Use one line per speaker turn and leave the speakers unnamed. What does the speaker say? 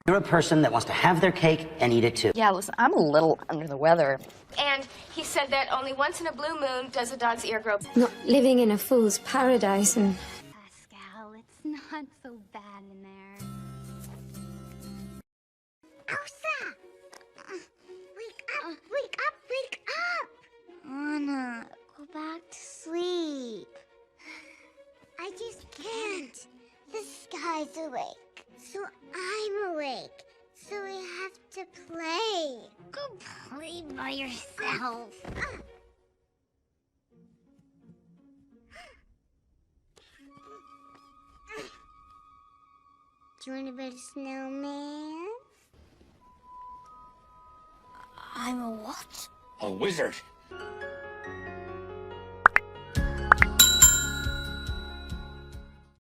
You're a person that wants to have their cake and eat it too.
Yeah, listen, I'm a little under the weather.
And he said that only once in a blue moon does a dog's ear grow.
Not living in a fool's paradise and...
Pascal, it's not so bad in there.
Elsa! Wake up, wake up, wake up! Anna, go back to sleep. I just can't. The sky's awake, so I'm awake. So we have to play.
Go play by yourself.
Do you want to build a snowman?
I'm a what?
A wizard.